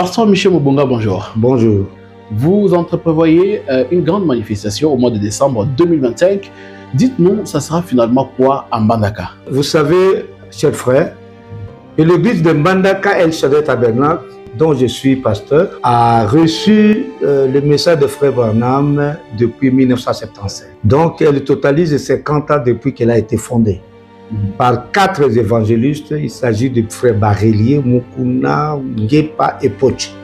Pasteur Michel Mobonga, bonjour. Bonjour. Vous entreprévoyez une grande manifestation au mois de décembre 2025. Dites-nous, ça sera finalement quoi à Mbandaka? Vous savez, chers frères, que l'église de Mbandaka El Shaddai Tabernacle, dont je suis pasteur, a reçu le message de Frère Branham depuis 1977. Donc, elle totalise 50 ans depuis qu'elle a été fondée. Par 4 évangélistes. Il s'agit de Frère Barelier, Mukuna, Ngepa et Pochi.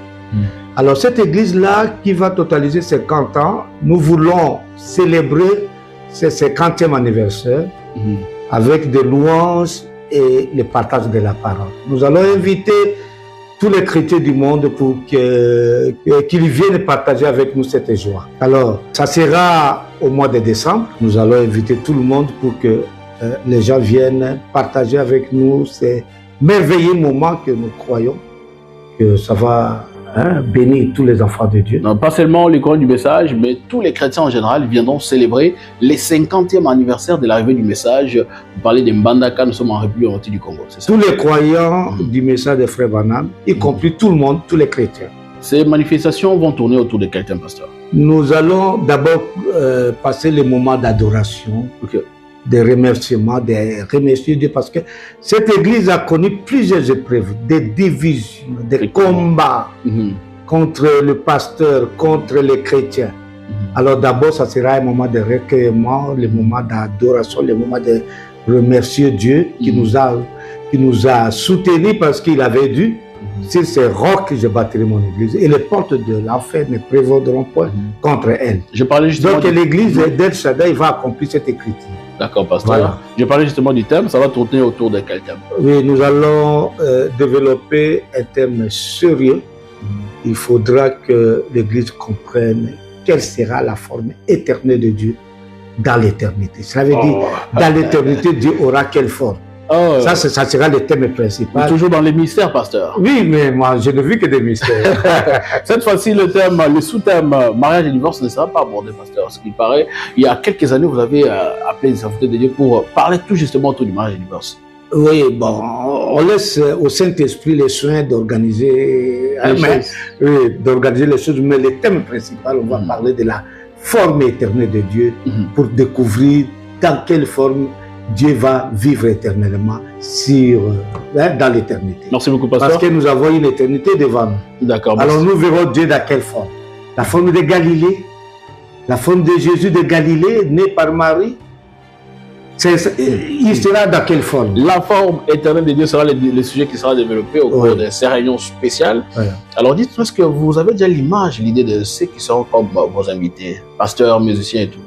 Alors, cette église-là, qui va totaliser 50 ans, nous voulons célébrer ce 50e anniversaire avec des louanges et le partage de la parole. Nous allons inviter tous les chrétiens du monde pour qu'ils viennent partager avec nous cette joie. Alors, ça sera au mois de décembre. Nous allons inviter tout le monde pour que les gens viennent partager avec nous ces merveilleux moments que nous croyons que ça va bénir tous les enfants de Dieu. Non, pas seulement les croyants du message, mais tous les chrétiens en général viendront célébrer les 50e anniversaire de l'arrivée du message. Vous parlez de Mbandaka, nous sommes en République du Congo, c'est ça? Tous les croyants du message de Frère Branham, y compris tout le monde, tous les chrétiens. Ces manifestations vont tourner autour de quel thème, pasteur? Nous allons d'abord passer les moments d'adoration, de remerciements, de remercier Dieu, parce que cette église a connu plusieurs épreuves, des divisions, des combats contre le pasteur, contre les chrétiens. Alors d'abord, ça sera un moment de recueillement, le moment d'adoration, le moment de remercier Dieu qui nous a soutenus parce qu'il avait dit, sur ces rocs que je bâtirai mon église et les portes de l'enfer ne prévaudront point contre elle. Je parlais justement donc l'église d'El Shaddai va accomplir cette écriture. D'accord, pasteur. Voilà. Je parlais justement du thème, ça va tourner autour de quel thème? Oui, nous allons développer un thème sérieux. Il faudra que l'Église comprenne quelle sera la forme éternelle de Dieu dans l'éternité. Ça veut dire, dans l'éternité, Dieu aura quelle forme? Ça sera le thème principal. Toujours dans les mystères, pasteur. Oui, mais moi, je ne vis que des mystères. Cette fois-ci, le sous-thème mariage et divorce ne sera pas abordé, pasteur. Ce qui paraît, il y a quelques années, vous avez appelé les invités de Dieu pour parler tout justement autour du mariage et du divorce. Oui, bon, on laisse au Saint-Esprit les soins d'organiser les choses, mais le thème principal, on va parler de la forme éternelle de Dieu pour découvrir dans quelle forme Dieu va vivre éternellement dans l'éternité. Merci beaucoup, pasteur. Parce que nous avons une éternité devant nous. D'accord. Alors nous verrons Dieu dans quelle forme? La forme de Galilée, la forme de Jésus de Galilée, né par Marie. Il sera dans quelle forme? La forme éternelle de Dieu sera le sujet qui sera développé au cours de ces réunions spéciales. Alors dites-moi, est-ce que vous avez déjà l'image, l'idée de ceux qui seront comme vos invités, pasteurs, musiciens et tout?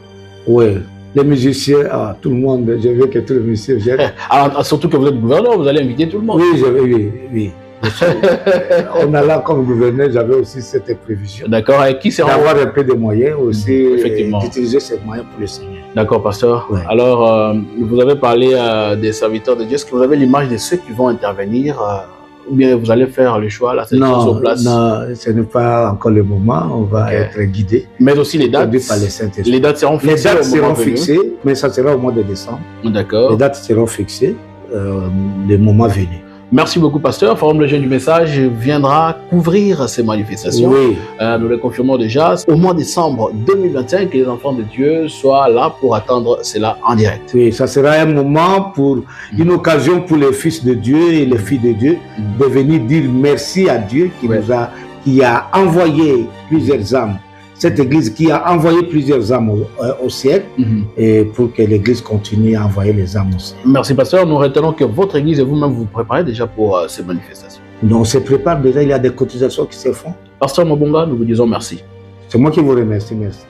Oui. Les musiciens, tout le monde, je veux que tous les musiciens viennent. Alors, surtout que vous êtes gouverneur, vous allez inviter tout le monde. Oui. On a là comme gouverneur, j'avais aussi cette prévision. D'accord, et qui sera d'avoir un peu de moyens aussi, effectivement, d'utiliser ces moyens pour le Seigneur. D'accord, pasteur. Ouais. Alors, vous avez parlé des serviteurs de Dieu. Est-ce que vous avez l'image de ceux qui vont intervenir ou bien vous allez faire le choix, la sélection sur place? Non, ce n'est pas encore le moment, on va être guidé. Mais aussi les dates? Par les les dates seront fixées? Les dates seront fixées, mais ça sera au mois de décembre. D'accord. Les dates seront fixées, le moment venu. Merci beaucoup, pasteur. Forum Le Jeune du Message viendra couvrir ces manifestations. Oui. Nous le confirmons déjà. Au mois de décembre 2025, que les enfants de Dieu soient là pour attendre cela en direct. Oui, ça sera un moment une occasion pour les fils de Dieu et les filles de Dieu de venir dire merci à Dieu qui a envoyé plusieurs âmes. Cette église qui a envoyé plusieurs âmes au ciel et pour que l'église continue à envoyer les âmes au ciel. Merci, pasteur. Nous retenons que votre église et vous-même vous préparez déjà pour ces manifestations. Donc on se prépare déjà, il y a des cotisations qui se font. Pasteur Mobonga, nous vous disons merci. C'est moi qui vous remercie, merci.